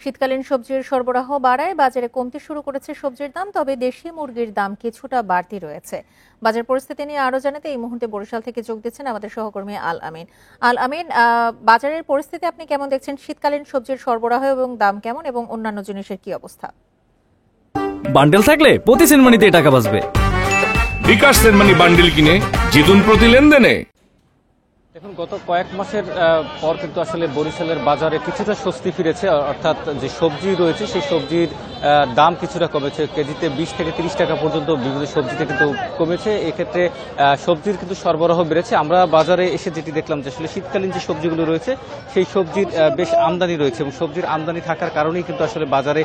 শীতকালীন সবজির সরবরাহ বাড়ায় বাজারে কমতে শুরু করেছে সবজির দাম, তবে দেশি মুরগির দাম কিছুটা বাড়তি রয়েছে। বাজার পরিস্থিতি নিয়ে আরো জানাতে এই মুহূর্তে বরিশাল থেকে যোগ দিচ্ছেন আমাদের সহকর্মী আল আমিন। আল আমিন, বাজারের পরিস্থিতি আপনি কেমন দেখছেন? শীতকালীন সবজির সরবরাহ এবং দাম কেমন, এবং অন্যান্য জিনিসের কি অবস্থা? বান্ডেল থাকলে প্রতি সেনমানিতে টাকা বাঁচবে। বিকাশ সেনমানি বান্ডেল কিনে জিতুন প্রতি লেনদেনে। দেখুন, গত কয়েক মাসের পর কিন্তু আসলে বরিশালের বাজারে কিছুটা স্বস্তি ফিরেছে, অর্থাৎ যে সবজি রয়েছে সেই সবজির দাম কিছুটা কমেছে। কেজিতে 20 থেকে 30 টাকা পর্যন্ত বিভিন্ন সবজিতে কিন্তু কমেছে। এক্ষেত্রে সবজির কিন্তু সরবরাহ বেড়েছে। আমরা বাজারে এসে যেটি দেখলাম যে আসলে শীতকালীন যে সবজিগুলো রয়েছে সেই সবজির বেশ আমদানি রয়েছে, এবং সবজির আমদানি থাকার কারণেই কিন্তু আসলে বাজারে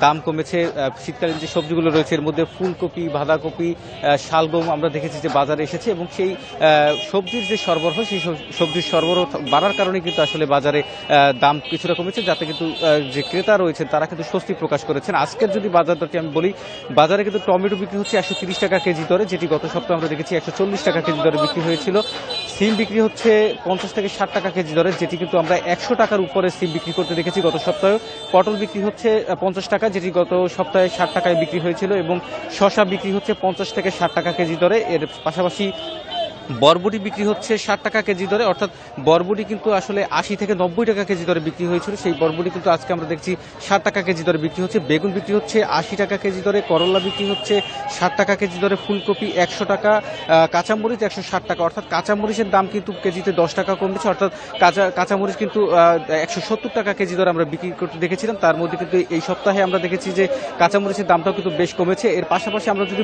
দাম কমেছে। শীতকালীন যে সবজিগুলো রয়েছে এর মধ্যে ফুলকপি, বাঁধাকপি, শালগম আমরা দেখেছি যে বাজারে এসেছে, এবং সেই সবজির যে সরবরাহ সেই সবজির সরবরাহ বাড়ার কারণে কিন্তু আসলে বাজারে দাম কিছুটা কমেছে, যাতে কিন্তু যে ক্রেতা রয়েছেন তারা কিন্তু স্বস্তি প্রকাশ করেছেন। আজকের যদি বাজার দরটি আমি বলি, বাজারে কিন্তু টমেটো বিক্রি হচ্ছে 130 টাকা কেজি দরে, যেটি গত সপ্তাহে আমরা দেখেছি 140 টাকা কেজি দরে বিক্রি হয়েছিল। সিম বিক্রি হচ্ছে 50 থেকে 60 টাকা কেজি দরে, যেটি কিন্তু আমরা 100 টাকার উপরে সিম বিক্রি করতে দেখেছি গত সপ্তাহে। পটল বিক্রি হচ্ছে 50 টাকা, যেটি গত সপ্তাহে 60 টাকায় বিক্রি হয়েছিল, এবং শসা বিক্রি হচ্ছে 50 থেকে 60 টাকা কেজি দরে। এর পাশাপাশি বরবটি বিক্রি হচ্ছে 60 টাকা কেজি দরে, অর্থাৎ বরবটি কিন্তু আসলে 80 থেকে 90 টাকা কেজি দরে বিক্রি হয়েছিল, সেই বরবটি কিন্তু আজকে আমরা দেখছি 60 টাকা কেজি দরে বিক্রি হচ্ছে। বেগুন বিক্রি হচ্ছে 80 টাকা কেজি দরে, করলা বিক্রি হচ্ছে 60 টাকা কেজি দরে, ফুলকপি 100 টাকা, কাঁচামরিচ 160 টাকা, অর্থাৎ কাঁচামরিচের দাম কিন্তু কেজিতে 10 টাকা কমেছে, অর্থাৎ কাঁচামরিচ কিন্তু 170 টাকা কেজি দরে আমরা বিক্রি করতে দেখেছিলাম। তার মধ্যে কিন্তু এই সপ্তাহে আমরা দেখেছি যে কাঁচামরিচের দামটাও কিন্তু বেশ কমেছে। এর পাশাপাশি আমরা যদি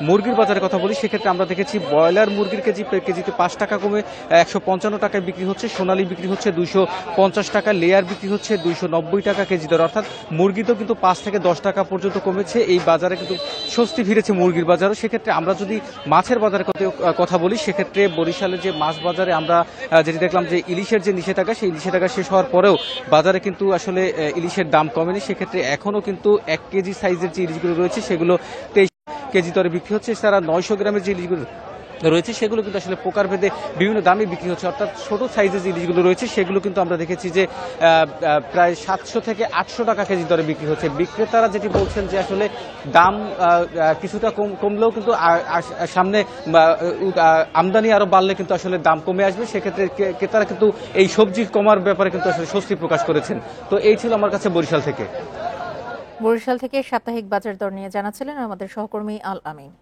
মুরগির বাজারের কথা বলি, সেক্ষেত্রে আমরা দেখেছি ব্রয়লার মুরগির কেজিতে 5 টাকা কমে 155 টাকায় বিক্রি হচ্ছে, সোনালী বিক্রি হচ্ছে 250 টাকা, লেয়ার বিক্রি হচ্ছে 290 টাকা কেজি দরে, অর্থাৎ মুরগিতেও কিন্তু 5 থেকে 10 টাকা পর্যন্ত কমেছে। এই বাজারে কিন্তু স্বস্তি ফিরেছে মুরগির বাজারও। সেক্ষেত্রে আমরা যদি মাছের বাজারের কথা বলি, সেক্ষেত্রে বরিশালের যে মাছ বাজারে আমরা যেটি দেখলাম যে ইলিশের যে নিষেধাজ্ঞা, সেই নিষেধাজ্ঞা শেষ হওয়ার পরেও বাজারে কিন্তু আসলে ইলিশের দাম কমেনি। সেক্ষেত্রে এখনও কিন্তু 1 কেজি সাইজের যে ইলিশগুলো রয়েছে সেগুলো 23 কেজি দরে বিক্রি হচ্ছে। এছাড়া 900 গ্রামের যে ইলিশগুলো রয়েছে সেগুলো কিন্তু আসলে প্রকার ভেদে বিভিন্ন দামে বিক্রি হচ্ছে, অর্থাৎ ছোট সাইজের যে ইলিশগুলো রয়েছে সেগুলো কিন্তু আমরা দেখেছি যে প্রায় 700 থেকে 800 টাকা কেজি দরে বিক্রি হচ্ছে। বিক্রেতারা যেটি বলছেন যে আসলে দাম কিছুটা কমলেও কিন্তু সামনে আমদানি আরো বাড়লে কিন্তু আসলে দাম কমে আসবে। সেক্ষেত্রে ক্রেতারা কিন্তু এই সবজি কমার ব্যাপারে কিন্তু আসলে স্বস্তি প্রকাশ করেছেন। তো এই ছিল আমার কাছে বরিশাল থেকে সাপ্তাহিক বাজার দর নিয়ে জানাচ্ছিলেন আমাদের সহকর্মী আল আমিন।